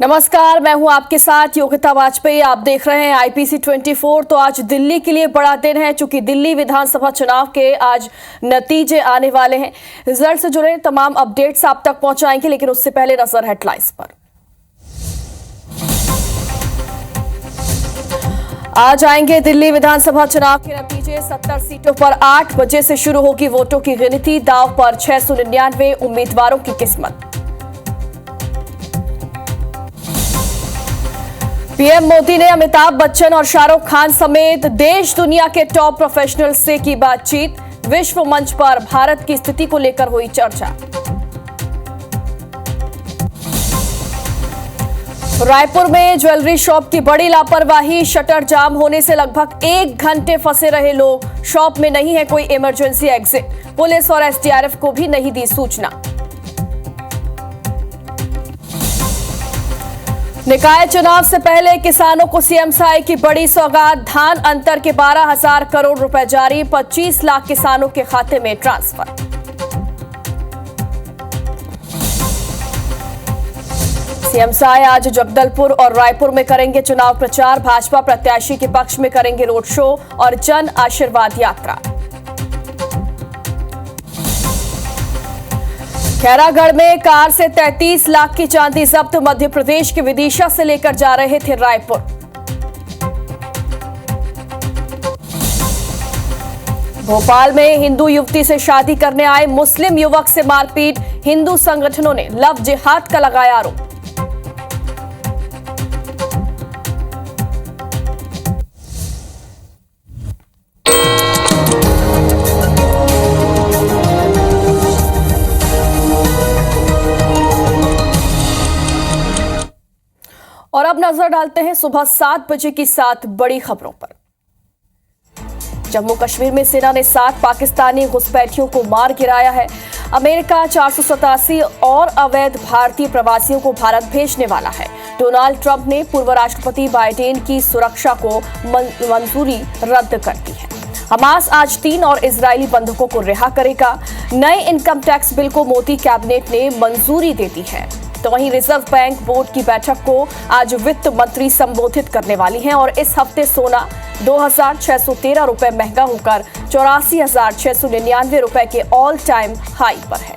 नमस्कार, मैं हूं आपके साथ योगिता वाजपेयी। आप देख रहे हैं IPC 24। तो आज दिल्ली के लिए बड़ा दिन है, चूंकि दिल्ली विधानसभा चुनाव के आज नतीजे आने वाले हैं। रिजल्ट से जुड़े तमाम अपडेट्स आप तक पहुंचाएंगे, लेकिन उससे पहले नजर हेडलाइंस पर। आज आएंगे दिल्ली विधानसभा चुनाव के नतीजे। 70 सीटों पर 8 बजे से शुरू होगी वोटों की गिनती। दांव पर 699 उम्मीदवारों की किस्मत। पीएम मोदी ने अमिताभ बच्चन और शाहरुख खान समेत देश दुनिया के टॉप प्रोफेशनल से की बातचीत। विश्व मंच पर भारत की स्थिति को लेकर हुई चर्चा। रायपुर में ज्वेलरी शॉप की बड़ी लापरवाही। शटर जाम होने से लगभग 1 घंटे फंसे रहे लोग। शॉप में नहीं है कोई इमरजेंसी एग्जिट। पुलिस और SDRF को भी नहीं दी सूचना। निकाय चुनाव से पहले किसानों को CM साई की बड़ी सौगात। धान अंतर के 12,000 करोड़ रुपए जारी। 25 लाख किसानों के खाते में ट्रांसफर। CM साई आज जगदलपुर और रायपुर में करेंगे चुनाव प्रचार। भाजपा प्रत्याशी के पक्ष में करेंगे रोड शो और जन आशीर्वाद यात्रा। खैरागढ़ में कार से 33 लाख की चांदी जब्त। मध्य प्रदेश के विदिशा से लेकर जा रहे थे रायपुर। भोपाल में हिंदू युवती से शादी करने आए मुस्लिम युवक से मारपीट। हिंदू संगठनों ने लव जिहाद का लगाया आरोप। और अब नजर डालते हैं सुबह 7 बजे की 7 बड़ी खबरों पर। जम्मू कश्मीर में सेना ने 7 पाकिस्तानी घुसपैठियों को मार गिराया है। अमेरिका 487 और अवैध भारतीय प्रवासियों को भारत भेजने वाला है। डोनाल्ड ट्रंप ने पूर्व राष्ट्रपति बाइडेन की सुरक्षा को मंजूरी रद्द कर दी है। हमास आज 3 और इजरायली बंधकों को रिहा करेगा। नए इनकम टैक्स बिल को मोदी कैबिनेट ने मंजूरी दे दी है। तो वहीं रिजर्व बैंक बोर्ड की बैठक को आज वित्त मंत्री संबोधित करने वाली हैं। और इस हफ्ते सोना 2,613 रुपए महंगा होकर 84,699 रुपए के ऑल टाइम हाई पर है।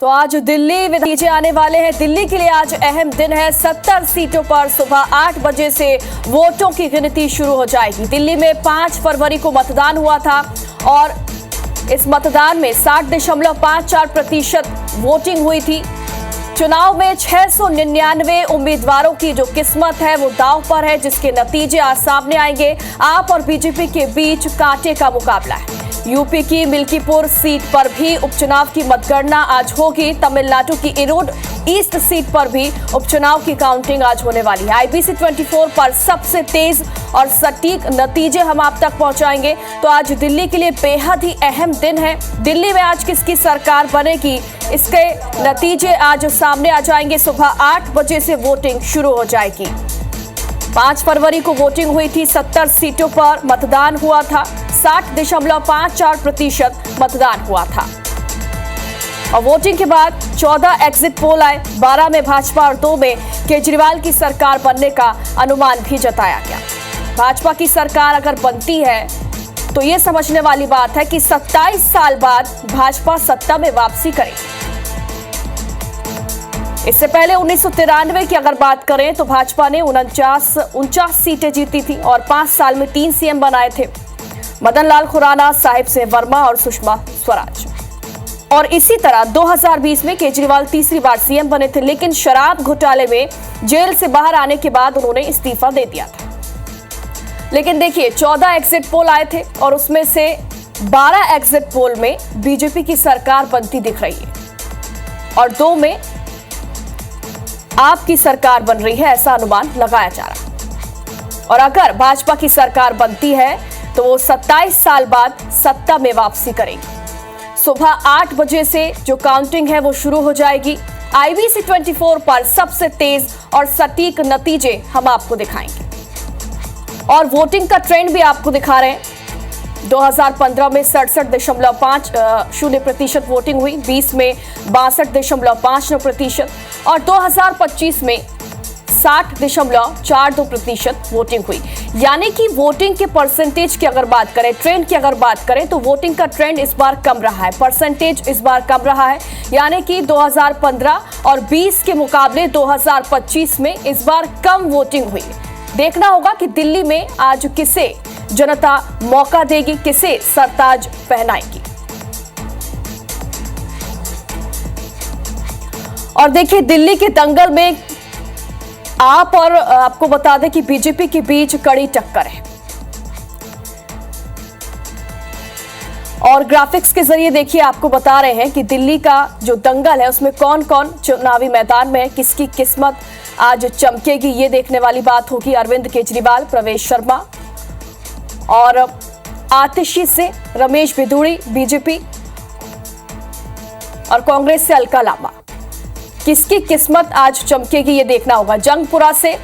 तो आज दिल्ली नतीजे आने वाले हैं। दिल्ली के लिए आज अहम दिन है। 70 सीटों पर सुबह 8 बजे से वोटों की गिनती शुरू हो जाएगी। दिल्ली में 5 फरवरी को मतदान हुआ था और इस मतदान में 60.54% वोटिंग हुई थी। चुनाव में 699 उम्मीदवारों की जो किस्मत है वो दांव पर है, जिसके नतीजे आज सामने आएंगे। आप और बीजेपी के बीच कांटे का मुकाबला है। यूपी की मिल्कीपुर सीट पर भी उपचुनाव की मतगणना आज होगी। तमिलनाडु की इरोड ईस्ट सीट पर भी उपचुनाव की काउंटिंग आज होने वाली है। IPC 24 पर सबसे तेज और सटीक नतीजे हम आप तक पहुंचाएंगे। तो आज दिल्ली के लिए बेहद ही अहम दिन है। दिल्ली में आज किसकी सरकार बनेगी, इसके नतीजे आज सामने आ जाएंगे। सुबह 8 बजे से वोटिंग शुरू हो जाएगी। 5 फरवरी को वोटिंग हुई थी। 70 सीटों पर मतदान हुआ था। 60.54% मतदान हुआ था। और वोटिंग के बाद 14 एग्जिट पोल आए। 12 में भाजपा और 2 में केजरीवाल की सरकार बनने का अनुमान भी जताया गया। भाजपा की सरकार अगर बनती है तो ये समझने वाली बात है कि 27 साल बाद भाजपा सत्ता में वापसी करेगी। इससे पहले 1993 की अगर बात करें तो भाजपा ने 49 सीटें जीती थी और 5 साल में 3 CM बनाए थे, मदन लाल खुराना, साहिब सिंह वर्मा और सुषमा स्वराज। और इसी तरह 2020 में केजरीवाल तीसरी बार CM बने थे, लेकिन शराब घोटाले में जेल से बाहर आने के बाद उन्होंने इस्तीफा दे दिया था। लेकिन देखिए, 14 एग्जिट पोल आए थे और उसमें से 12 एग्जिट पोल में बीजेपी की सरकार बनती दिख रही है और 2 में आपकी सरकार बन रही है, ऐसा अनुमान लगाया जा रहा है। और अगर भाजपा की सरकार बनती है तो वो 27 साल बाद सत्ता में वापसी करेगी। सुबह 8 बजे से जो काउंटिंग है वो शुरू हो जाएगी। IPC 24 पर सबसे तेज और सटीक नतीजे हम आपको दिखाएंगे। और वोटिंग का ट्रेंड भी आपको दिखा रहे हैं। 2015 में 67.50% वोटिंग हुई, 20 में 62.59% और 2025 में 60.42% वोटिंग हुई। यानी कि वोटिंग के परसेंटेज की अगर बात करें, ट्रेंड की अगर बात करें, तो वोटिंग का ट्रेंड इस बार कम रहा है, परसेंटेज इस बार कम रहा है। यानी कि 2015 और 20 के मुकाबले 2025 में इस बार कम वोटिंग हुई। देखना होगा कि दिल्ली में आज किसे जनता मौका देगी, किसे सरताज पहनाएगी। और देखिए, दिल्ली के दंगल में आप और आपको बता दें कि बीजेपी के बीच कड़ी टक्कर है। और ग्राफिक्स के जरिए देखिए आपको बता रहे हैं कि दिल्ली का जो दंगल है उसमें कौन कौन चुनावी मैदान में है, किसकी किस्मत आज चमकेगी, ये देखने वाली बात होगी। अरविंद केजरीवाल, प्रवेश शर्मा और आतिशी से रमेश बिधूड़ी बीजेपी और कांग्रेस से अलका लांबा, किसकी किस्मत आज चमकेगी ये देखना होगा। जंगपुरा से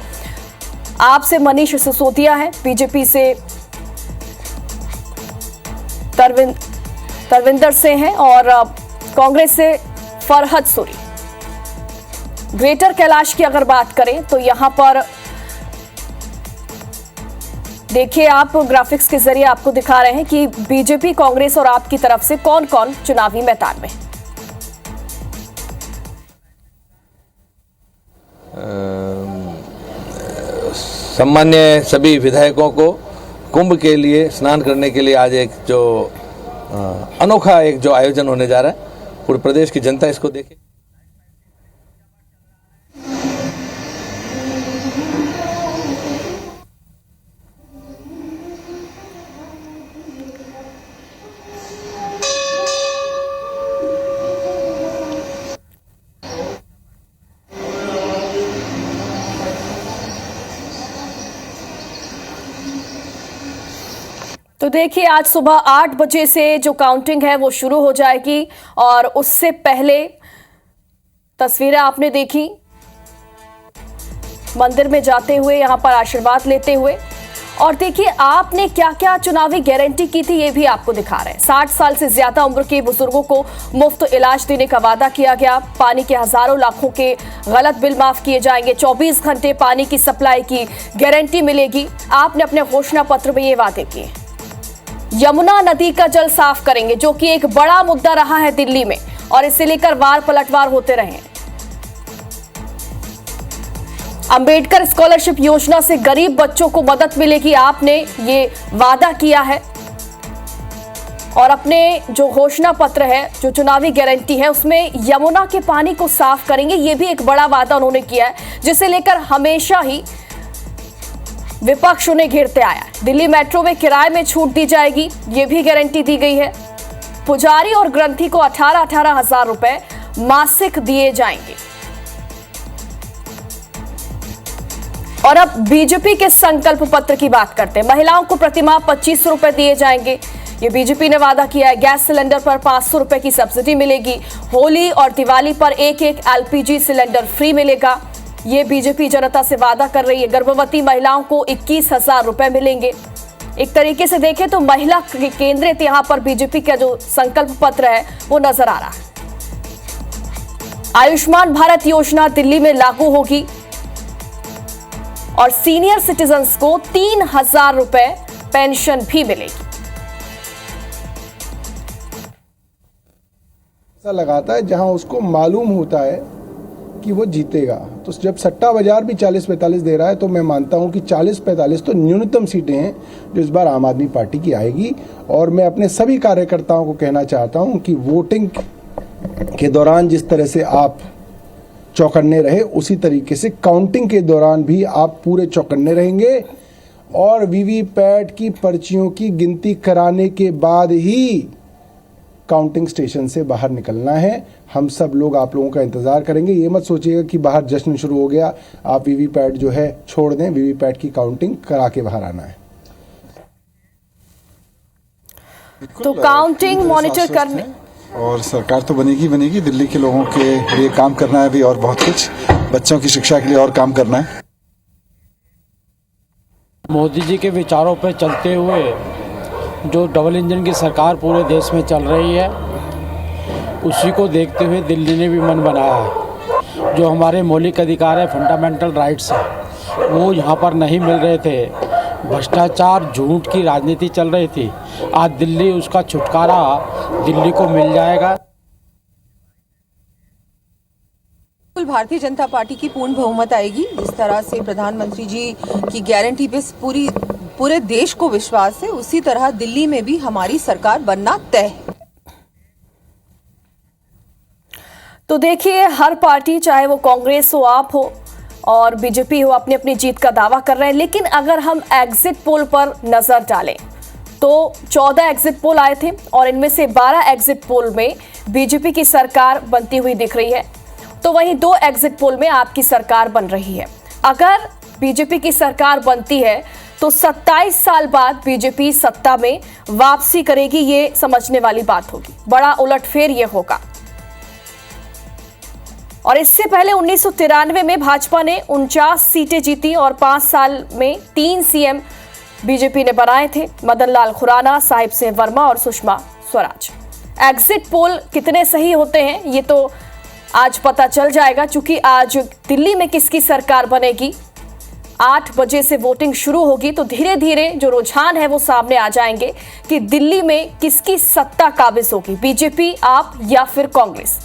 आपसे मनीष सिसोदिया है, बीजेपी से तरविंदर से हैं और कांग्रेस से फरहद सूरी। ग्रेटर कैलाश की अगर बात करें तो यहां पर देखिए, आप ग्राफिक्स के जरिए आपको दिखा रहे हैं कि बीजेपी, कांग्रेस और आप की तरफ से कौन कौन चुनावी मैदान में। सम्मान्य सभी विधायकों को कुंभ के लिए स्नान करने के लिए आज एक जो अनोखा एक जो आयोजन होने जा रहा है, पूरे प्रदेश की जनता इसको देखे। तो देखिए, आज सुबह 8 बजे से जो काउंटिंग है वो शुरू हो जाएगी और उससे पहले तस्वीरें आपने देखी मंदिर में जाते हुए, यहां पर आशीर्वाद लेते हुए। और देखिए, आपने क्या क्या चुनावी गारंटी की थी ये भी आपको दिखा रहे हैं। 60 साल से ज्यादा उम्र के बुजुर्गों को मुफ्त इलाज देने का वादा किया गया। पानी के हजारों लाखों के गलत बिल माफ किए जाएंगे। 24 घंटे पानी की सप्लाई की गारंटी मिलेगी। आपने अपने घोषणा पत्र में ये वादे किए। यमुना नदी का जल साफ करेंगे, जो कि एक बड़ा मुद्दा रहा है दिल्ली में और इसे लेकर वार पलटवार होते रहे। अंबेडकर स्कॉलरशिप योजना से गरीब बच्चों को मदद मिलेगी, आपने ये वादा किया है। और अपने जो घोषणा पत्र है, जो चुनावी गारंटी है, उसमें यमुना के पानी को साफ करेंगे, ये भी एक बड़ा वादा उन्होंने किया है, जिसे लेकर हमेशा ही विपक्ष उन्हें घेरते आया है। दिल्ली मेट्रो में किराए में छूट दी जाएगी, ये भी गारंटी दी गई है। पुजारी और ग्रंथी को 18,000 रुपए मासिक दिए जाएंगे। और अब बीजेपी के संकल्प पत्र की बात करते हैं। महिलाओं को प्रतिमाह 2500 रुपए दिए जाएंगे, ये बीजेपी ने वादा किया है। गैस सिलेंडर पर 500 रुपए की सब्सिडी मिलेगी। होली और दिवाली पर एक एलपीजी सिलेंडर फ्री मिलेगा, ये बीजेपी जनता से वादा कर रही है। गर्भवती महिलाओं को 21,000 रुपए मिलेंगे। एक तरीके से देखें तो महिला केंद्रित यहां पर बीजेपी का जो संकल्प पत्र है वो नजर आ रहा है। आयुष्मान भारत योजना दिल्ली में लागू होगी और सीनियर सिटीजन्स को 3,000 रुपए पेंशन भी मिलेगी। ऐसा लगाता है जहां उसको मालूम होता है कि वो जीतेगा। तो जब सट्टा बाजार भी 40-45 दे रहा है, तो मैं मानता हूं कि 40-45 तो न्यूनतम सीटें हैं जो इस बार आम आदमी पार्टी की आएगी। और मैं अपने सभी कार्यकर्ताओं को कहना चाहता हूं कि वोटिंग के दौरान जिस तरह से आप चौकन्ने रहे, उसी तरीके से काउंटिंग के दौरान भी आप पूरे चौकन्ने रहेंगे। और वीवीपैट की पर्चियों की गिनती कराने के बाद ही काउंटिंग स्टेशन से बाहर निकलना है। हम सब लोग आप लोगों का इंतजार करेंगे। ये मत सोचिएगा कि बाहर जश्न शुरू हो गया, आप वीवीपैट जो है छोड़ दें। वीवीपैट की काउंटिंग करा के बाहर आना है। तो काउंटिंग मॉनिटर करने और सरकार तो बनेगी। दिल्ली के लोगों के लिए काम करना है अभी, और बहुत कुछ बच्चों की शिक्षा के लिए और काम करना है। मोदी जी के विचारों पर चलते हुए जो डबल इंजन की सरकार पूरे देश में चल रही है, उसी को देखते हुए दिल्ली ने भी मन बनाया है। जो हमारे मौलिक अधिकार है, फंडामेंटल राइट्स है, वो यहाँ पर नहीं मिल रहे थे। भ्रष्टाचार, झूठ की राजनीति चल रही थी। आज दिल्ली, उसका छुटकारा दिल्ली को मिल जाएगा। भारतीय जनता पार्टी की पूर्ण बहुमत आएगी। जिस तरह से प्रधानमंत्री जी की गारंटी पे पूरे देश को विश्वास है, उसी तरह दिल्ली में भी हमारी सरकार बनना तय है। तो देखिए, हर पार्टी, चाहे वो कांग्रेस हो, आप हो और बीजेपी हो, अपनी अपनी जीत का दावा कर रहे हैं। लेकिन अगर हम एग्जिट पोल पर नजर डालें तो 14 एग्जिट पोल आए थे और इनमें से 12 एग्जिट पोल में बीजेपी की सरकार बनती हुई दिख रही है, तो वहीं 2 एग्जिट पोल में आपकी सरकार बन रही है। अगर बीजेपी की सरकार बनती है तो 27 साल बाद बीजेपी सत्ता में वापसी करेगी, ये समझने वाली बात होगी। बड़ा उलटफेर ये होगा। और इससे पहले 1993 में भाजपा ने 49 सीटें जीती और 5 साल में 3 सीएम बीजेपी ने बनाए थे, मदन लाल खुराना, साहिब सिंह वर्मा और सुषमा स्वराज। एग्जिट पोल कितने सही होते हैं ये तो आज पता चल जाएगा, क्योंकि आज दिल्ली में किसकी सरकार बनेगी, 8 बजे से वोटिंग शुरू होगी। तो धीरे धीरे जो रुझान है वो सामने आ जाएंगे कि दिल्ली में किसकी सत्ता काबिज होगी, बीजेपी, आप या फिर कांग्रेस।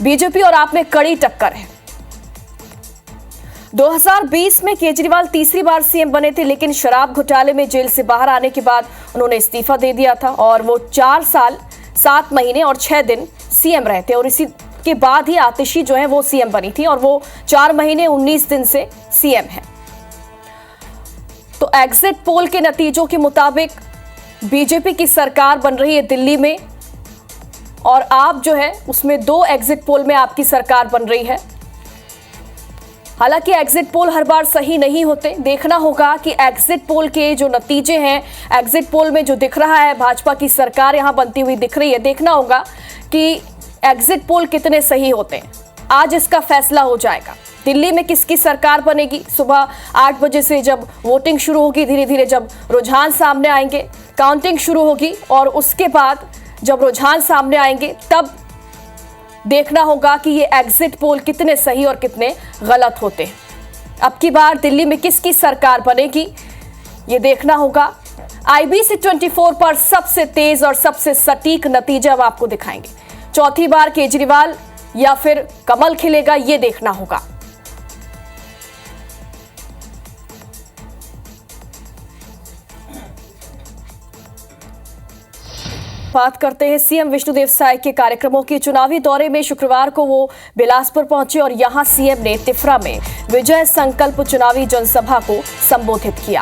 बीजेपी और आप में कड़ी टक्कर है। 2020 में केजरीवाल तीसरी बार सीएम बने थे, लेकिन शराब घोटाले में जेल से बाहर आने के बाद उन्होंने इस्तीफा दे दिया था और वो 4 साल 7 महीने और 6 दिन सीएम रहे थे। और इसी के बाद ही आतिशी जो है वो सीएम बनी थी और वो 4 महीने 19 दिन से सीएम है। तो एग्जिट पोल के नतीजों के मुताबिक बीजेपी की सरकार बन रही है दिल्ली में और आप जो है उसमें 2 एग्जिट पोल में आपकी सरकार बन रही है। हालांकि एग्जिट पोल हर बार सही नहीं होते। देखना होगा कि एग्जिट पोल के जो नतीजे हैं, एग्जिट पोल में जो दिख रहा है भाजपा की सरकार यहां बनती हुई दिख रही है, देखना होगा कि एग्जिट पोल कितने सही होते हैं। आज इसका फैसला हो जाएगा। दिल्ली में किसकी सरकार बनेगी, सुबह 8 बजे से जब वोटिंग शुरू होगी, धीरे धीरे जब रुझान सामने आएंगे, काउंटिंग शुरू होगी और उसके बाद जब रुझान सामने आएंगे तब देखना होगा कि ये एग्जिट पोल कितने सही और कितने गलत होते हैं। अब की बार दिल्ली में किसकी सरकार बनेगी ये देखना होगा। IBC 24 पर सबसे तेज और सबसे सटीक नतीजे हम आपको दिखाएंगे। चौथी बार केजरीवाल या फिर कमल खिलेगा, ये देखना होगा। बात करते हैं सीएम विष्णुदेव साय के कार्यक्रमों के। चुनावी दौरे में शुक्रवार को वो बिलासपुर पहुंचे और यहां सीएम ने तिफरा में विजय संकल्प चुनावी जनसभा को संबोधित किया।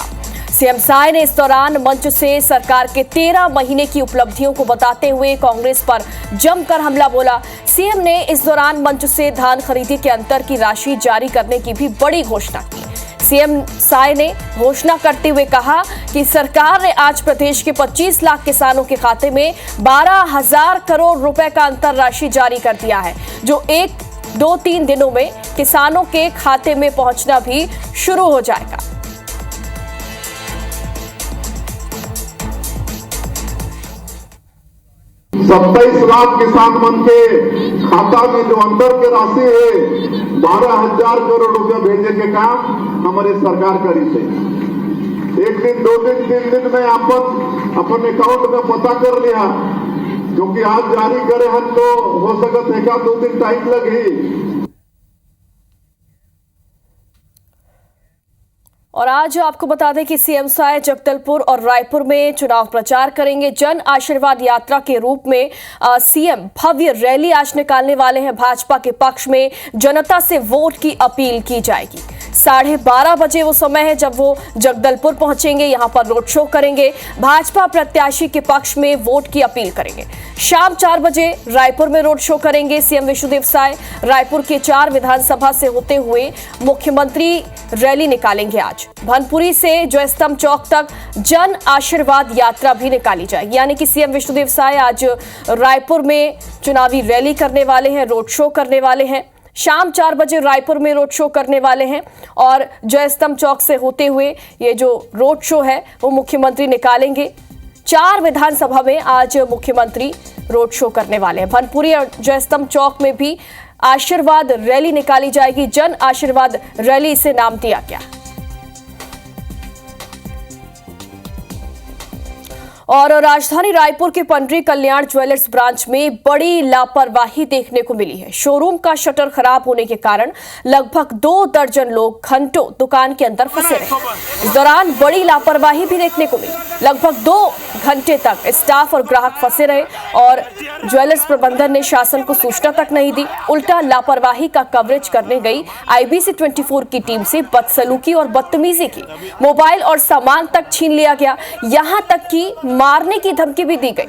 सीएम साय ने इस दौरान मंच से सरकार के 13 महीने की उपलब्धियों को बताते हुए कांग्रेस पर जमकर हमला बोला। सीएम ने इस दौरान मंच से धान खरीदी के अंतर की राशि जारी करने की भी बड़ी घोषणा की। सीएम साय ने घोषणा करते हुए कहा कि सरकार ने आज प्रदेश के 25 लाख किसानों के खाते में 12,000 करोड़ रुपए का अंतर राशि जारी कर दिया है, जो 1-2-3 दिनों में किसानों के खाते में पहुंचना भी शुरू हो जाएगा। 27 लाख किसान मन के खाता में जो अंतर की राशि है 12,000 करोड़ रुपया भेजने के काम हमारी सरकार करी थे। 1 दिन 2 दिन 3 दिन में अपन अकाउंट में पता कर लिया, क्योंकि आज जारी करे हम तो हो सकता है 1-2 दिन टाइम लगे। और आज आपको बता दें कि सीएम साय जगदलपुर और रायपुर में चुनाव प्रचार करेंगे। जन आशीर्वाद यात्रा के रूप में सीएम भव्य रैली आज निकालने वाले हैं। भाजपा के पक्ष में जनता से वोट की अपील की जाएगी। 12:30 बजे वो समय है जब वो जगदलपुर पहुंचेंगे, यहां पर रोड शो करेंगे, भाजपा प्रत्याशी के पक्ष में वोट की अपील करेंगे। शाम 4 बजे रायपुर में रोड शो करेंगे सीएम विष्णुदेव साय। रायपुर के 4 विधानसभा से होते हुए मुख्यमंत्री रैली निकालेंगे। आज भनपुरी से जयस्तंभ चौक तक जन आशीर्वाद यात्रा भी निकाली जाएगी, यानी कि सीएम विष्णुदेव साय आज रायपुर में चुनावी रैली करने वाले हैं, रोड शो करने वाले हैं। शाम 4 बजे रायपुर में रोड शो करने वाले हैं और जयस्तंभ चौक से होते हुए ये जो रोड शो है वो मुख्यमंत्री निकालेंगे। 4 विधानसभा में आज मुख्यमंत्री रोड शो करने वाले हैं। भनपुरी और जयस्तंभ चौक में भी आशीर्वाद रैली निकाली जाएगी। जन आशीर्वाद रैली इसे नाम दिया गया। और राजधानी रायपुर के पंडरी कल्याण ज्वेलर्स ब्रांच में बड़ी लापरवाही देखने को मिली है। शोरूम का शटर खराब होने के कारण लगभग 2 दर्जन लोग घंटों दुकान के अंदर फंसे रहे। इस दौरान बड़ी लापरवाही भी देखने को मिली। लगभग 2 घंटे तक स्टाफ और ग्राहक फंसे रहे और ज्वेलर्स प्रबंधन ने शासन को सूचना तक नहीं दी। उल्टा लापरवाही का कवरेज करने गई IBC 24 की टीम से बदसलूकी और बदतमीजी की। मोबाइल और सामान तक छीन लिया गया। यहां तक कि मारने की धमकी भी दी गई।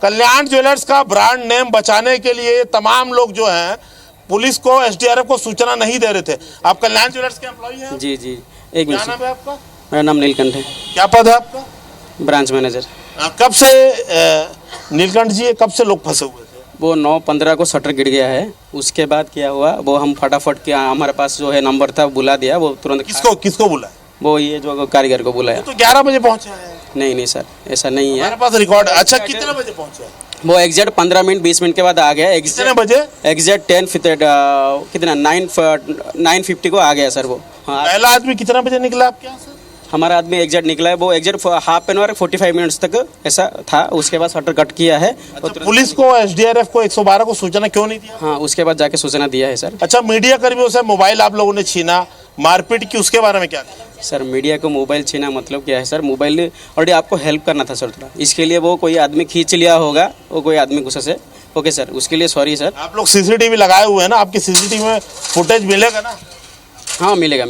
कल्याण ज्वेलर्स का ब्रांड नेम बचाने के लिए तमाम लोग जो हैं पुलिस को SDRF को सूचना नहीं दे रहे थे। आप कल्याण ज्वेलर्स के एम्प्लॉई हैं? जी जी, एक क्या मिनट। नाम है आपका? मेरा नाम नीलकंठ है। क्या पद है आपका? Branch manager. कब से नीलकंठ जी कब से लोग फंसे हुए थे? वो 9/15 को शटर गिर गया है। उसके बाद क्या हुआ, वो हम फटाफट क्या हमारे पास जो है नंबर था बुला दिया। वो तुरंत किसको बुलाया? वो ये जो कारीगर को बुलाया। तो 11 बजे पहुंचे हैं? नहीं सर, ऐसा नहीं है। हमारे पास रिकॉर्ड। अच्छा, कितने बजे पहुंचे? वो एग्जैक्ट 15 मिनट 20 मिनट के बाद आ गया। कितने बजे? एग्जैक्ट 9:50 को आ गया सर वो। हाँ, पहला आदमी कितना बजे निकला आपके यहाँ से? हमारा आदमी एग्जैक्ट निकला है। वो exact half an hour 45 minutes तक ऐसा था। उसके बाद शटर कट किया है। अच्छा, पुलिस को SDRF को 112 को सूचना क्यों नहीं दिया? हाँ, उसके बाद जाके सूचना दिया है सर। अच्छा, मीडिया कर्मियों से मोबाइल आप लोगों ने छीना, मारपीट की, उसके बारे में क्या? सर मीडिया को मोबाइल छीना मतलब क्या है सर? मोबाइल ऑलरेडी आपको हेल्प करना था सर थोड़ा, इसके लिए वो कोई आदमी खींच लिया होगा, वो कोई आदमी गुस्से से। ओके सर, उसके लिए सॉरी सर। आप लोग CCTV लगाए हुए हैं ना? आपकी CCTV में फुटेज मिलेगा ना? हाँ मिलेगा।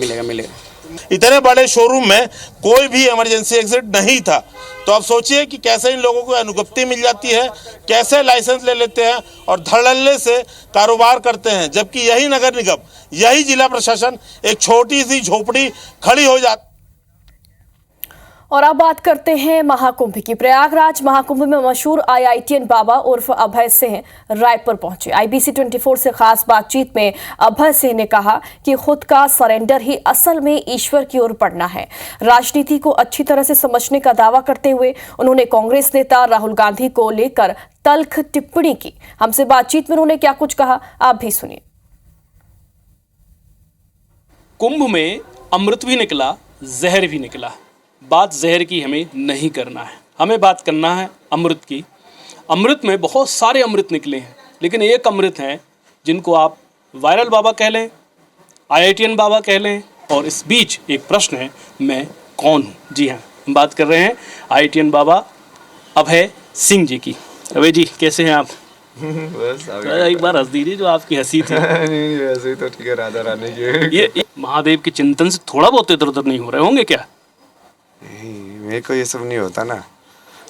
इतने बड़े शोरूम में कोई भी इमरजेंसी एग्जिट नहीं था, तो आप सोचिए कि कैसे इन लोगों को अनुज्ञप्ति मिल जाती है, कैसे लाइसेंस ले लेते हैं और धड़ल्ले से कारोबार करते हैं। जबकि यही नगर निगम, यही जिला प्रशासन एक छोटी सी झोपड़ी खड़ी हो जाती। और अब बात करते हैं महाकुंभ की। प्रयागराज महाकुंभ में मशहूर IITN बाबा उर्फ अभय सिंह रायपुर पहुंचे। IBC 24 से खास बातचीत में अभय सिंह ने कहा कि खुद का सरेंडर ही असल में ईश्वर की ओर बढ़ना है। राजनीति को अच्छी तरह से समझने का दावा करते हुए उन्होंने कांग्रेस नेता राहुल गांधी को लेकर तल्ख टिप्पणी की। हमसे बातचीत में उन्होंने क्या कुछ कहा, आप भी सुनिए। कुंभ में अमृत भी निकला, जहर भी निकला। बात जहर की हमें नहीं करना है, हमें बात करना है अमृत की। अमृत में बहुत सारे अमृत निकले हैं, लेकिन एक अमृत है जिनको आप वायरल बाबा कह लें, IITN बाबा कह लें, और इस बीच एक प्रश्न है, मैं कौन हूँ? जी हाँ, हम बात कर रहे हैं IITN बाबा अभय सिंह जी की। अभय जी कैसे हैं आप? बस एक बार हंस दीजिए, जो आपकी हंसी थी। नहीं वैसे ही तो ठीक है, राधा रानी की। ये महादेव के चिंतन से थोड़ा बहुत इधर उधर नहीं हो रहे होंगे क्या? नहीं, मेरे को ये सब नहीं होता ना।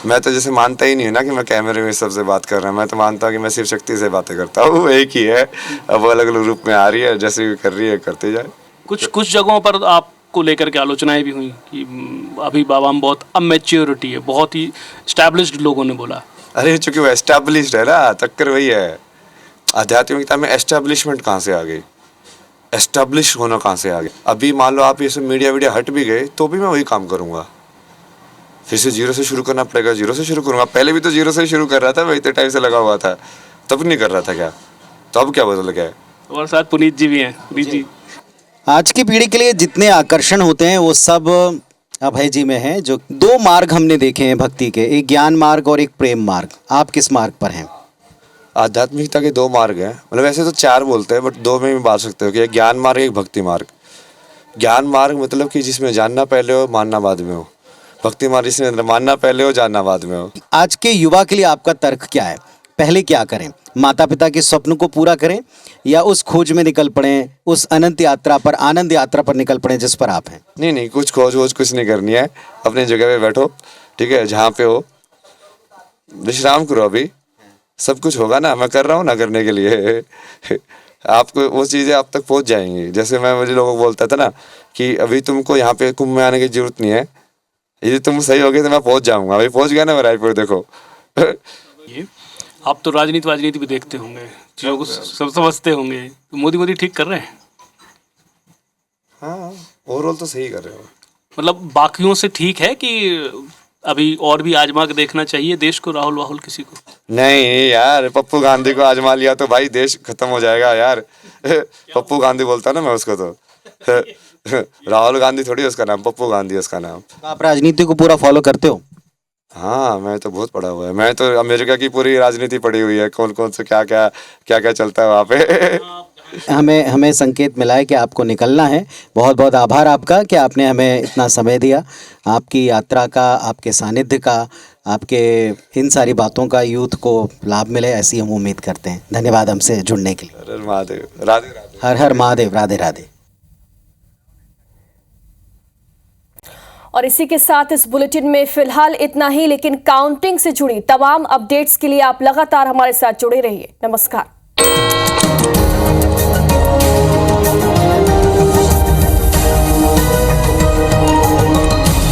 मैं तो जैसे मानता ही नहीं हूँ ना कि मैं कैमरे में सबसे बात कर रहा हूँ। मैं तो मानता हूँ कि मैं सिर्फ शक्ति से बातें करता हूँ, एक ही है। अब वो अलग अलग रूप में आ रही है, जैसे भी कर रही है करते जाए। कुछ जगहों पर आपको लेकर के आलोचनाएं भी हुई कि अभी बाबा में बहुत अमेच्योरिटी है, बहुत ही एस्टैब्लिश्ड लोगों ने बोला। अरे चूंकि वो एस्टैब्लिश्ड है ना, चक्कर वही है। आध्यात्मिकता में एस्टैब्लिशमेंट कहाँ से आ गई? एस्टैब्लिश होना कहाँ से आ गया? अभी मान लो आप ये सब मीडिया हट भी गए तो भी मैं वही काम करूँगा। फिर से जीरो से शुरू करना पड़ेगा, जीरो से शुरू करूँगा। पहले भी तो जीरो से शुरू कर रहा था, मैं इतने टाइम से लगा हुआ था, तब नहीं कर रहा था क्या? तो अब क्या बदल गया है? और साथ पुनीत जी भी हैं। पुनीत जी, आज की पीढ़ी के लिए जितने आकर्षण होते हैं वो सब अभय जी में हैं। जो 2 मार्ग हमने देखे हैं भक्ति के, एक ज्ञान मार्ग और एक प्रेम मार्ग। आप किस मार्ग पर हैं? आध्यात्मिकता के 2 मार्ग हैं, मतलब वैसे तो 4 बोलते हैं, बट 2 में भी बात सकते हो कि एक ज्ञान मार्ग, एक भक्ति मार्ग। ज्ञान मार्ग मतलब कि जिसमें जानना पहले हो, मानना बाद में हो। भक्ति मार्ग जिसमें मानना पहले हो, जानना बाद में हो। आज के युवा के लिए आपका तर्क क्या है? पहले क्या करें? माता पिता के स्वप्न को पूरा करें या उस खोज में निकल पड़े, उस अनंत यात्रा पर, आनंद यात्रा पर निकल पड़े जिस पर आप हैं? नहीं, कुछ खोज वोज कुछ नहीं करनी है। अपनी जगह पे बैठो, ठीक है, जहाँ पे हो विश्राम करो। अभी सब कुछ होगा ना, मैं कर रहा हूँ ना करने के लिए। आपको वो चीज़ें आप तक पहुँच जाएंगी। जैसे मैं मुझे लोगों को बोलता था ना कि अभी तुमको यहाँ पे कुंभ में आने की जरूरत नहीं है, यदि तुम सही हो गए तो मैं पहुँच जाऊँगा। अभी पहुँच गया ना मैं रायपुर, देखो। ये आप तो राजनीति भी देखते होंगे, चीज़ों को सब समझते होंगे, तो मोदी ठीक कर रहे हैं? हाँ, ओवरऑल तो सही कर रहे हो। मतलब बाकियों से ठीक है कि अभी और भी आजमा के देखना चाहिए देश को, राहुल किसी को? नहीं यार, पप्पू गांधी को आजमा लिया तो भाई देश खत्म हो जाएगा यार। पप्पू गांधी बोलता ना मैं उसको तो। राहुल गांधी थोड़ी उसका नाम, पप्पू गांधी उसका नाम। आप राजनीति को पूरा फॉलो करते हो? हाँ, मैं तो बहुत पढ़ा हुआ है। मैं तो अमेरिका की पूरी राजनीति पढ़ी हुई है, कौन कौन से क्या चलता है वहाँ पे। हमें संकेत मिला है कि आपको निकलना है। बहुत बहुत आभार आपका कि आपने हमें इतना समय दिया। आपकी यात्रा का, आपके सानिध्य का, आपके इन सारी बातों का यूथ को लाभ मिले, ऐसी हम उम्मीद करते हैं। धन्यवाद हमसे जुड़ने के लिए। हर हर महादेव, राधे राधे। हर हर महादेव, राधे राधे। और इसी के साथ इस बुलेटिन में फिलहाल इतना ही, लेकिन काउंटिंग से जुड़ी तमाम अपडेट्स के लिए आप लगातार हमारे साथ जुड़े रहिए। नमस्कार।